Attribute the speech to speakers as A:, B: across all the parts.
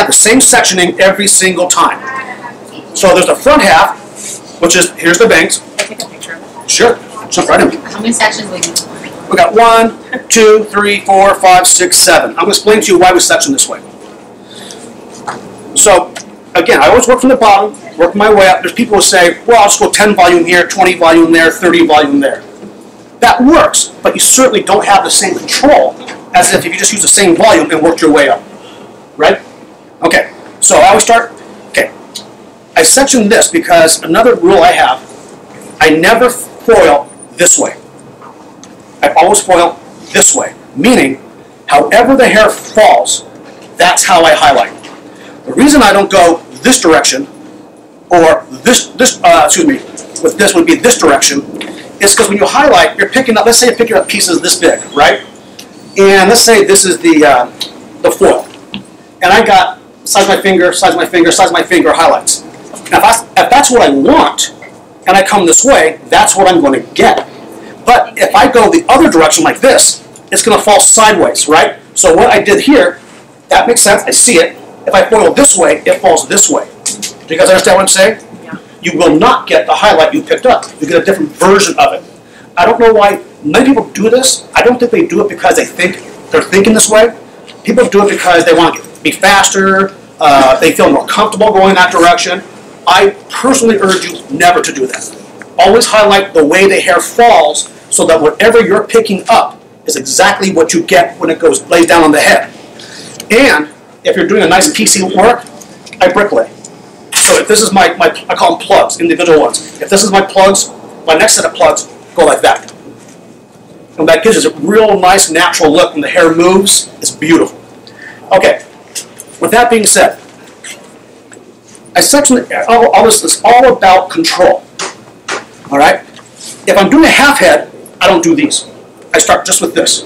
A: have the same sectioning every single time. So there's the front half, which is, here's the bangs.
B: Can I take a picture?
A: Sure, jump right in.
B: How many sections will you use?
A: We got 1, 2, 3, 4, 5, 6, 7. I'm going to explain to you why we section this way. So, again, I always work from the bottom, work my way up. There's people who say, well, I'll just go 10 volume here, 20 volume there, 30 volume there. That works, but you certainly don't have the same control as if you just use the same volume and worked your way up. Right? Okay, so I always start, okay. I section this because another rule I have, I never foil this way. I always foil this way, meaning however the hair falls, that's how I highlight. The reason I don't go this direction, or with this would be this direction, is because when you highlight, you're picking up, let's say you're picking up pieces this big, right? And let's say this is the foil. And I got size my finger, size my finger, size my finger highlights. Now if that's what I want, and I come this way, that's what I'm going to get. But if I go the other direction like this, it's going to fall sideways, right? So what I did here, that makes sense, I see it. If I foil this way, it falls this way. Do you guys understand what I'm saying? Yeah. You will not get the highlight you picked up. You get a different version of it. I don't know why many people do this. I don't think they do it because they're thinking this way. People do it because they want to be faster, they feel more comfortable going that direction. I personally urge you never to do that. Always highlight the way the hair falls so that whatever you're picking up is exactly what you get when it lays down on the head. And if you're doing a nice PC work, I bricklay. So if this is I call them plugs, individual ones. If this is my plugs, my next set of plugs go like that. And that gives us a real nice natural look when the hair moves. It's beautiful. Okay, with that being said, I section all this is all about control. All right? If I'm doing a half head, I don't do these. I start just with this.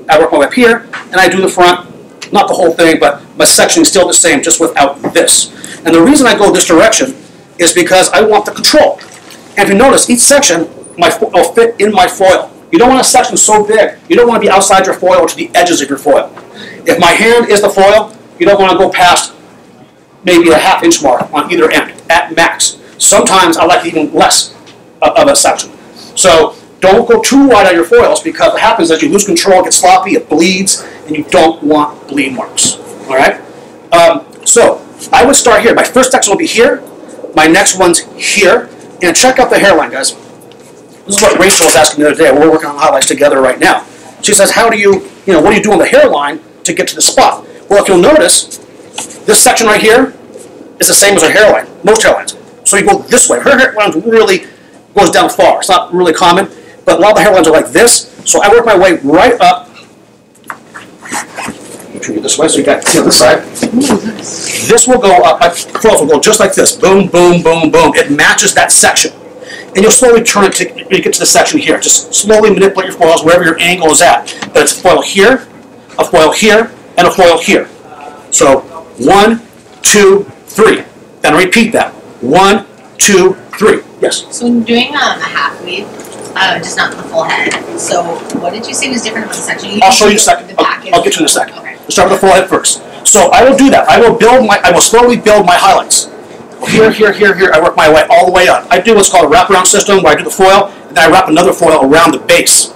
A: I work my way up here, and I do the front, not the whole thing, but my section is still the same, just without this. And the reason I go this direction is because I want the control. And if you notice, each section will fit in my foil. You don't want a section so big. You don't want to be outside your foil or to the edges of your foil. If my hand is the foil, you don't want to go past maybe a ½ inch mark on either end, at max. Sometimes I like even less of a section. So don't go too wide on your foils because what happens is you lose control, it gets sloppy, it bleeds, and you don't want bleed marks. All right? So I would start here. My first section will be here. My next one's here. And check out the hairline, guys. This is what Rachel was asking the other day. We're working on highlights together right now. She says, what do you do on the hairline to get to the spot? Well, if you'll notice, this section right here is the same as her hairline, most hairlines. So you go this way. Her hairline really goes down far. It's not really common, but a lot of the hairlines are like this. So I work my way right up. Turn it this way so you got this side. This will go up. My foils will go just like this. Boom, boom, boom, boom. It matches that section. And you'll slowly turn it to you get to the section here. Just slowly manipulate your foils wherever your angle is at. But it's a foil here, and a foil here. So 1, 2, 3. Then repeat that. 1, 2, 3. Yes?
B: So when doing a half weave, just not the full head, so what did you say was different about the section?
A: I'll show you in a second. I'll get you in a second.
B: Okay.
A: We'll start with the full head first. So I will do that. I will slowly build my highlights. Here, here, here, here. I work my way all the way up. I do what's called a wraparound system where I do the foil, and then I wrap another foil around the base.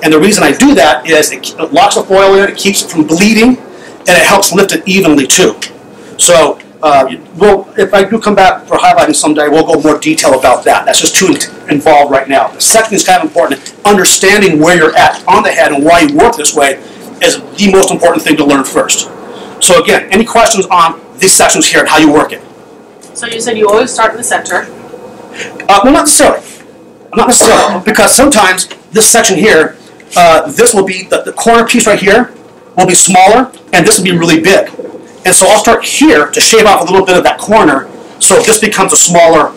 A: And the reason I do that is it locks the foil in, it keeps it from bleeding, and it helps lift it evenly too. So if I do come back for highlighting someday, we'll go more detail about that. That's just too involved right now. The second is kind of important. Understanding where you're at on the head and why you work this way is the most important thing to learn first. So again, any questions on these sections here and how you work it?
C: So you said you always start in the center.
A: Well, not necessarily. Not necessarily, because sometimes this section here, this will be, the corner piece right here will be smaller, and this will be really big. And so I'll start here to shave off a little bit of that corner, so this becomes a smaller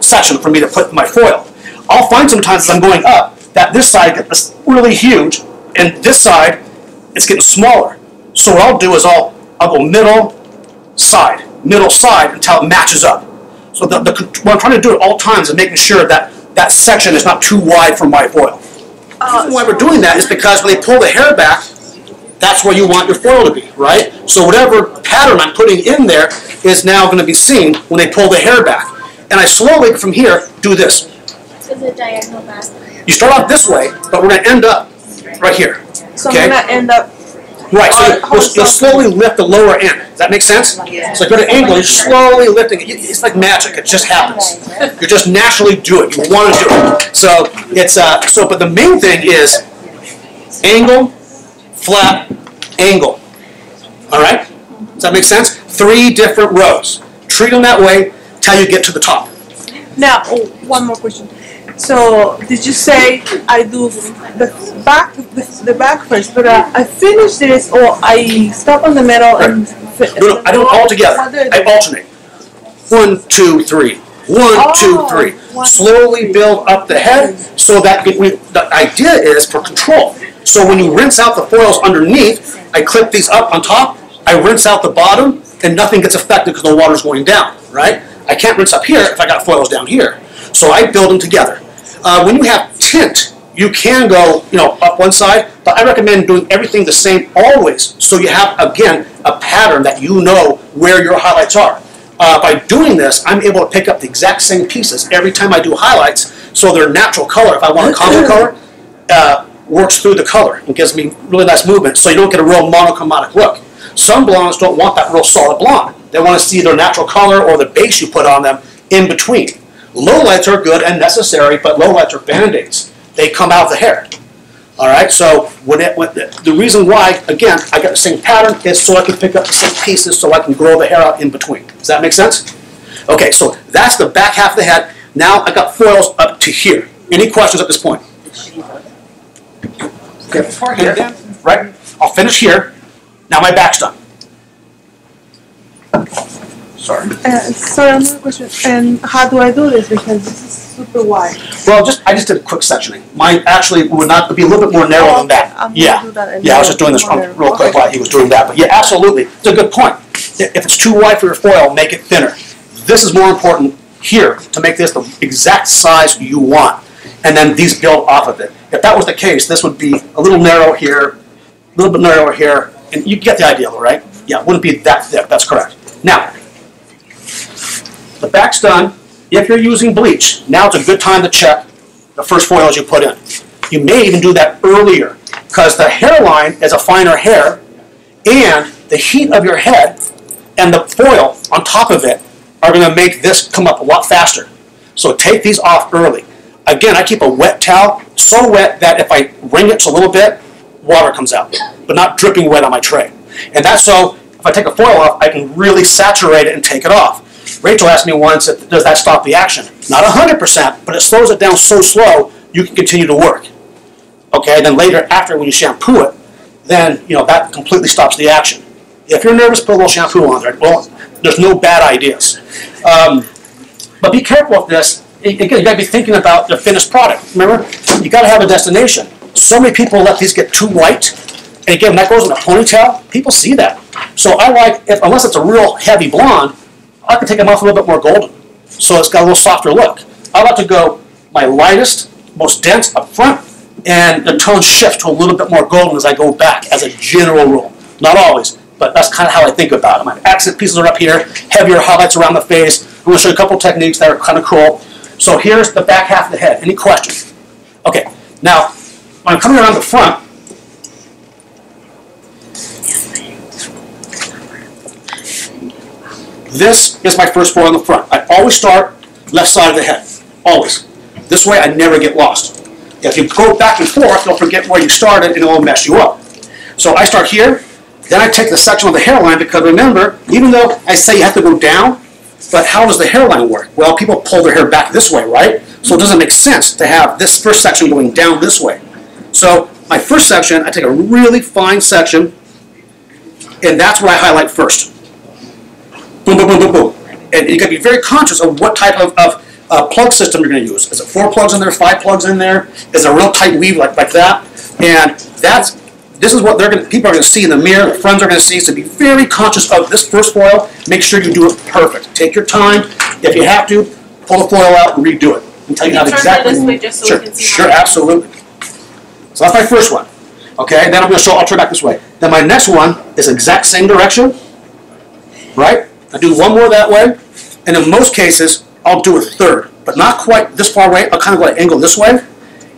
A: section for me to put in my foil. I'll find sometimes as I'm going up that this side gets really huge, and this side it's getting smaller. So what I'll do is I'll go middle side until it matches up. So what I'm trying to do at all times is making sure that that section is not too wide for my foil. The reason why we're doing that is because when they pull the hair back, that's where you want your foil to be, right? So whatever pattern I'm putting in there is now going to be seen when they pull the hair back. And I slowly, from here, do this.
D: So the diagonal back.
A: You start off this way, but we're going to end up right here.
E: So
A: Okay?
E: I'm gonna end up.
A: Right, so you'll slowly lift the lower end. Does that make sense?
B: Yeah.
A: So go to angle, you're slowly lifting it. It's like magic. It just happens. You just naturally do it. You want to do it. So it's but the main thing is angle, flat, angle. All right? Does that make sense? 3 different rows. Treat them that way till you get to the top.
E: Now, one more question. So, did you say I do the back first, but I finish this, or I stop on the middle and
A: No, I do it all together. I alternate. 1, 2, 3. 1, 2, 3. Slowly build up the head so that the idea is for control. So when you rinse out the foils underneath, I clip these up on top, I rinse out the bottom, and nothing gets affected because the water's going down, right? I can't rinse up here if I got foils down here. So I build them together. When you have tint, you can go, up one side, but I recommend doing everything the same always, so you have, again, a pattern that you know where your highlights are. By doing this, I'm able to pick up the exact same pieces every time I do highlights, so their natural color, if I want a combo color, works through the color and gives me really nice movement, so you don't get a real monochromatic look. Some blondes don't want that real solid blonde. They want to see their natural color or the base you put on them in between. Lowlights are good and necessary, but lowlights are band-aids. They come out of the hair. All right, so the reason why, again, I got the same pattern is so I can pick up the same pieces so I can grow the hair out in between. Does that make sense? Okay, so that's the back half of the head. Now I got foils up to here. Any questions at this point? Okay, here, right? I'll finish here. Now my back's done. Sorry.
E: Sorry, another question. And how do I do this? Because this is super wide.
A: Well, I just did a quick sectioning. Mine actually would not be a little bit more narrow than that.
E: Do that
A: Yeah, I was just doing this real quick while he was doing that. But yeah, absolutely. It's a good point. If it's too wide for your foil, make it thinner. This is more important here to make this the exact size you want. And then these build off of it. If that was the case, this would be a little narrow here, a little bit narrower here. And you get the idea, right? Yeah, it wouldn't be that thick. That's correct. Now, the back's done. If you're using bleach, now it's a good time to check the first foils you put in. You may even do that earlier because the hairline is a finer hair and the heat of your head and the foil on top of it are going to make this come up a lot faster. So take these off early. Again, I keep a wet towel, so wet that if I wring it a little bit, water comes out, but not dripping wet on my tray. And that's so if I take a foil off, I can really saturate it and take it off. Rachel asked me once, does that stop the action? Not 100%, but it slows it down so slow, you can continue to work. Okay, and then later, after when you shampoo it, then that completely stops the action. If you're nervous, put a little shampoo on there. Well, there's no bad ideas. But be careful with this. Again, you got to be thinking about the finished product. Remember, you got to have a destination. So many people let these get too white, and again, that goes in a ponytail. People see that. So I like, unless it's a real heavy blonde, I can take them off a little bit more golden, so it's got a little softer look. I like to go my lightest, most dense up front, and the tones shift to a little bit more golden as I go back, as a general rule. Not always, but that's kind of how I think about it. My accent pieces are up here, heavier highlights around the face. I'm going to show you a couple techniques that are kind of cool. So here's the back half of the head. Any questions? Okay, now, when I'm coming around the front, this is my first foil in the front. I always start left side of the head, always. This way I never get lost. If you go back and forth, you'll forget where you started and it will mess you up. So I start here, then I take the section of the hairline because remember, even though I say you have to go down, but how does the hairline work? Well, people pull their hair back this way, right? So it doesn't make sense to have this first section going down this way. So my first section, I take a really fine section, and that's what I highlight first. Boom, boom, boom, boom, boom. And you got to be very conscious of what type of plug system you're going to use. Is it 4 plugs in there, 5 plugs in there? Is it a real tight weave like that? And this is what people are going to see in the mirror, the friends are going to see, so be very conscious of this first foil. Make sure you do it perfect. Take your time. If you have to, pull the foil out and redo it. Until you have exactly.
C: This way just so we can see.
A: Sure, absolutely. So that's my first one. Okay, then I'm going to show, I'll turn back this way. Then my next one is exact same direction, right? I do one more that way, and in most cases, I'll do a third, but not quite this far away. I'll kind of go at an angle this way,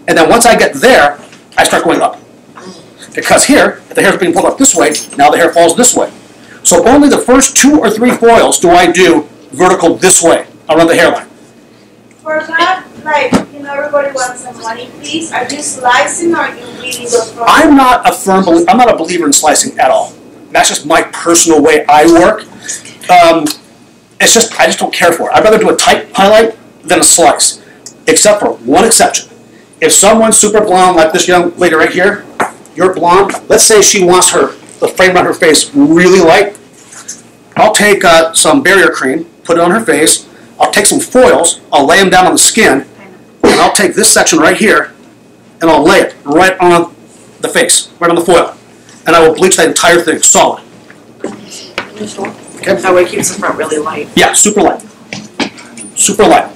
A: and then once I get there, I start going up. Because here, if the hair is being pulled up this way, now the hair falls this way. So only the first 2 or 3 foils do I do vertical this way around the hairline.
D: For that, like, you know, everybody wants some money, please. Are you slicing or are you reading those products?
A: I'm not a believer in slicing at all. That's just my personal way I work. I just don't care for it. I'd rather do a tight highlight than a slice, except for one exception. If someone's super blonde, like this young lady right here, you're blonde, let's say she wants the frame around her face really light, I'll take some barrier cream, put it on her face, I'll take some foils, I'll lay them down on the skin, and I'll take this section right here, and I'll lay it right on the face, right on the foil. And I will bleach that entire thing solid. Okay.
C: That way it keeps the front really light.
A: Yeah, super light. Super light.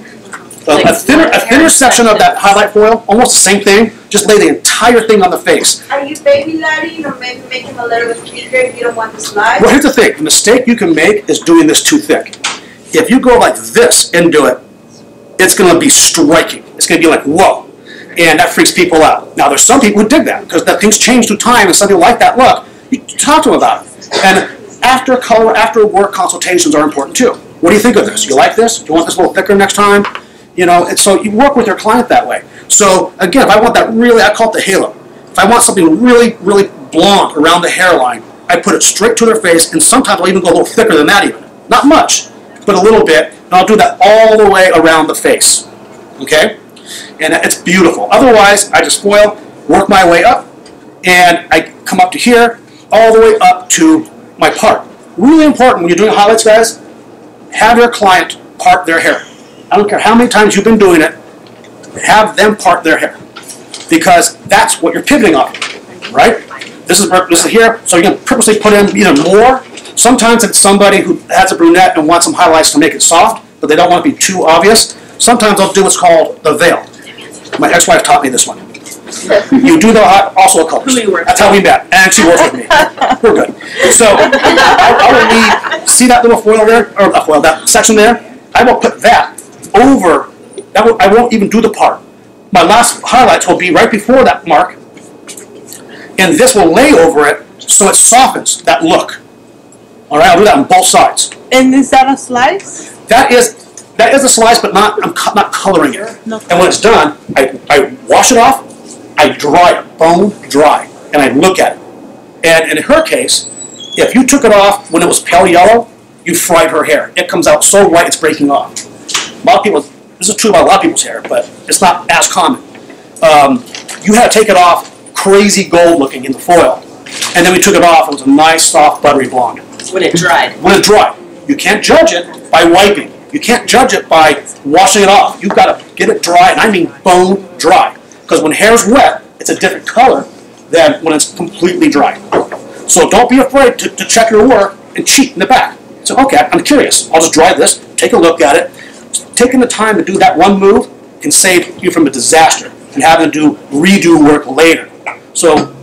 A: A thinner section of that highlight foil, almost the same thing, just lay the entire thing on the face.
D: Are you baby lighting or maybe making a little bit thicker if you don't want to slide?
A: Well, here's the thing. The mistake you can make is doing this too thick. If you go like this and do it, it's going to be striking. It's going to be like, whoa. And that freaks people out. Now, there's some people who dig that because things change through time and some people like that look. You talk to them about it. And after work consultations are important too. What do you think of this? You like this? Do you want this a little thicker next time? You know, and so you work with your client that way. So again, if I want that really, I call it the halo. If I want something really, really blonde around the hairline, I put it straight to their face, and sometimes I'll even go a little thicker than that even. Not much, but a little bit, and I'll do that all the way around the face. Okay? And it's beautiful. Otherwise, I just foil, work my way up, and I come up to here, all the way up to my part. Really important when you're doing highlights, guys, have your client part their hair. I don't care how many times you've been doing it, have them part their hair. Because that's what you're pivoting off of, right? This is here, so you can purposely put in either more. Sometimes it's somebody who has a brunette and wants some highlights to make it soft, but they don't want to be too obvious. Sometimes I'll do what's called the veil. My ex-wife taught me this one. You do the also a color. That's how we met, and she works with me. We're good. So I will leave. See that little foil there, or foil, that section there? I will put that over. I won't even do the part. My last highlights will be right before that mark, and this will lay over it so it softens that look. All right, I'll do that on both sides.
E: And is that a slice?
A: That is a slice, but I'm not coloring it.
E: No.
A: And when it's done, I wash it off, I dry it, bone dry, and I look at it. And in her case, if you took it off when it was pale yellow, you fried her hair. It comes out so white it's breaking off. A lot of people, this is true about a lot of people's hair, but it's not as common. You had to take it off crazy gold looking in the foil. And then we took it off, it was a nice, soft, buttery blonde.
C: When it dried.
A: When it dried. You can't judge it by wiping. You can't judge it by washing it off. You've got to get it dry, and I mean bone dry. Because when hair's wet, it's a different color than when it's completely dry. So don't be afraid to check your work and cheat in the back. So, okay, I'm curious. I'll just dry this, take a look at it. Taking the time to do that one move can save you from a disaster and having to redo work later. So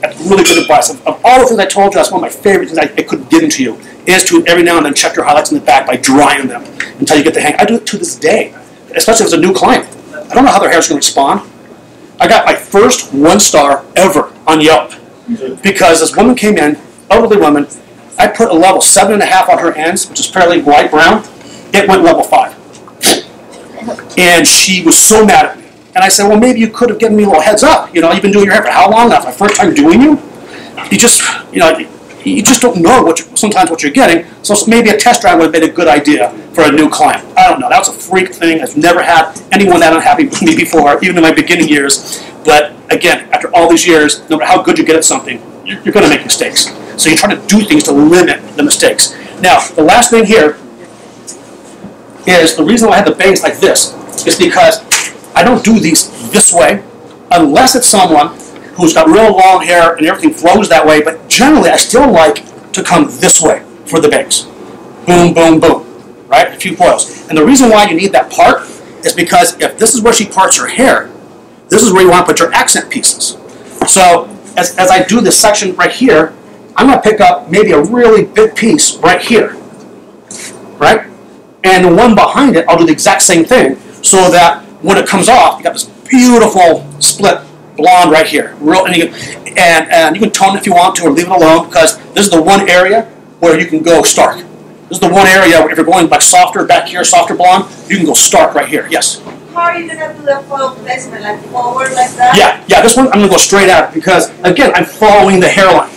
A: that's really good advice. Of all the things I told you, that's one of my favorite things I could give to you, is to every now and then check your highlights in the back by drying them until you get the hang. I do it to this day, especially if it's a new client. I don't know how their hair's going to respond. I got my first 1-star ever on Yelp because this woman came in, elderly woman. I put a level 7.5 on her ends, which is fairly light brown. It went level 5. And she was so mad at me. And I said, well, maybe you could have given me a little heads up. You know, you've been doing your hair for how long now? My first time doing you? You just, you just don't know sometimes what you're getting. So maybe a test drive would have been a good idea for a new client. I don't know. That was a freak thing. I've never had anyone that unhappy with me before, even in my beginning years. But again, after all these years, no matter how good you get at something, you're going to make mistakes. So you try to do things to limit the mistakes. Now, the last thing here is the reason why I had the bangs like this is because I don't do these this way unless it's someone who's got real long hair and everything flows that way, but generally I still like to come this way for the bangs. Boom, boom, boom, right? A few coils. And the reason why you need that part is because if this is where she parts her hair, this is where you want to put your accent pieces. So as I do this section right here, I'm going to pick up maybe a really big piece right here. right? And the one behind it, I'll do the exact same thing, so that when it comes off, you got this beautiful split blonde right here. And you can tone it if you want to, or leave it alone, because this is the one area where you can go stark. This is the one area where if you're going like softer back here, softer blonde, you can go stark right here. Yes.
D: How are you gonna do the foil placement? Like forward like that?
A: Yeah. This one I'm gonna go straight at because again I'm following the hairline,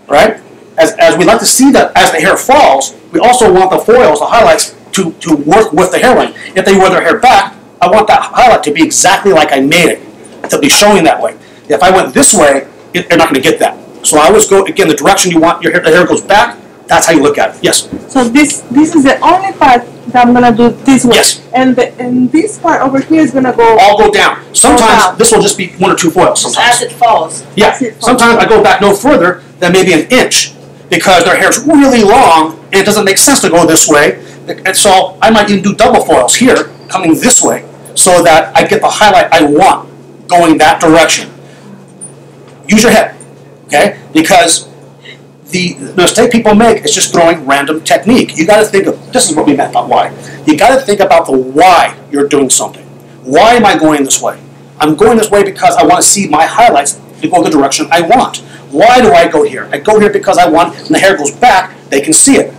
A: right? As we like to see that as the hair falls, we also want the foils, the highlights, to work with the hairline. If they wear their hair back, I want that highlight to be exactly like I made it, to be showing that way. If I went this way, they're not going to get that. So I always go, again, the direction you want your hair, the hair goes back, that's how you look at it. Yes?
E: So this is the only part that I'm going to do this way.
A: Yes.
E: And this part over here is going to go...
A: All go down. Sometimes
E: down.
A: This will just be 1 or 2 foils. Sometimes.
C: As it falls.
A: Yeah. Sometimes I go back no further than maybe an inch because their hair is really long and it doesn't make sense to go this way. And so I might even do double foils here, coming this way, so that I get the highlight I want going that direction. Use your head, okay? Because the mistake people make is just throwing random technique. You got to think of, this is what we meant by why. You got to think about the why you're doing something. Why am I going this way? I'm going this way because I want to see my highlights to go the direction I want. Why do I go here? I go here because I want, when the hair goes back, they can see it.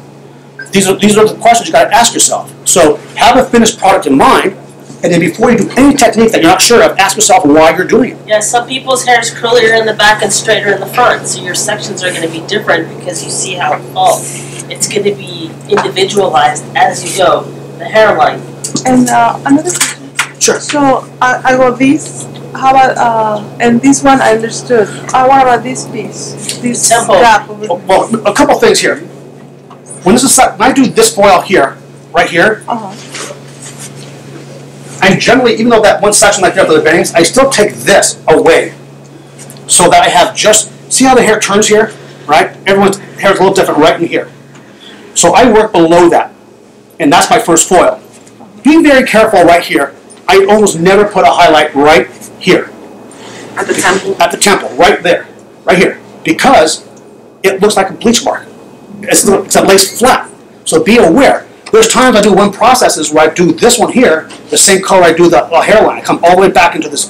A: These are the questions you got to ask yourself. So have a finished product in mind, and then before you do any technique that you're not sure of, ask yourself why you're doing it.
C: Yeah, some people's hair is curlier in the back and straighter in the front, so your sections are going to be different because you see how it falls. It's going to be individualized as you go, the hairline.
E: And another question.
A: Sure.
E: So I go this. How about and this one I understood. What about this piece? This
C: Temple.
E: gap over here.
A: Well, a couple things here. When I do this foil here, right here, I generally, even though that one section like there for the bangs, I still take this away so that I have just, see how the hair turns here, right? Everyone's hair is a little different right in here. So I work below that, and that's my first foil. Being very careful right here, I almost never put a highlight right here.
C: At the temple?
A: At the temple, right there, right here, because it looks like a bleach mark. It's a lace flat, so be aware. There's times I do one processes where I do this one here, the same color I do the hairline. I come all the way back into this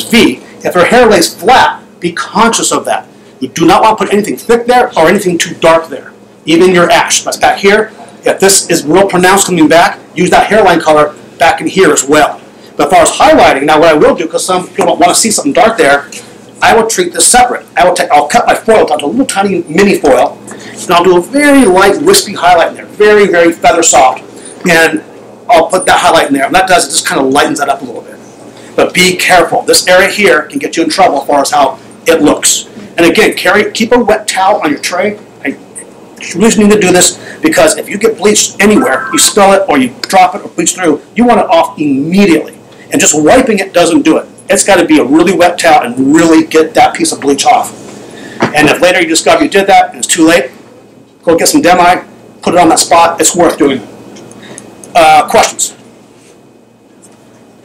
A: V. If her hair lays flat, be conscious of that. You do not want to put anything thick there or anything too dark there. Even your ash, that's back here. If this is real pronounced coming back, use that hairline color back in here as well. But as far as highlighting, now what I will do, because some people don't want to see something dark there, I will treat this separate. I'll cut my foil down to a little tiny mini foil, and I'll do a very light, wispy highlight in there, very, very feather soft, and I'll put that highlight in there. And that does, it just kind of lightens that up a little bit. But be careful. This area here can get you in trouble as far as how it looks. And again, keep a wet towel on your tray. I really need to do this because if you get bleached anywhere, you spill it or you drop it or bleach through, you want it off immediately. And just wiping it doesn't do it. It's got to be a really wet towel and really get that piece of bleach off. And if later you discover you did that and it's too late, go get some demi, put it on that spot. It's worth doing. Questions?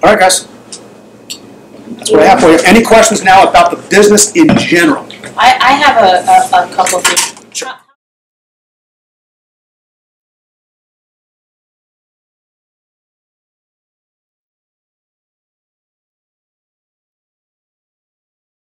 A: All right, guys. That's what I have for you. Any questions now about the business in general?
C: I have a couple of things.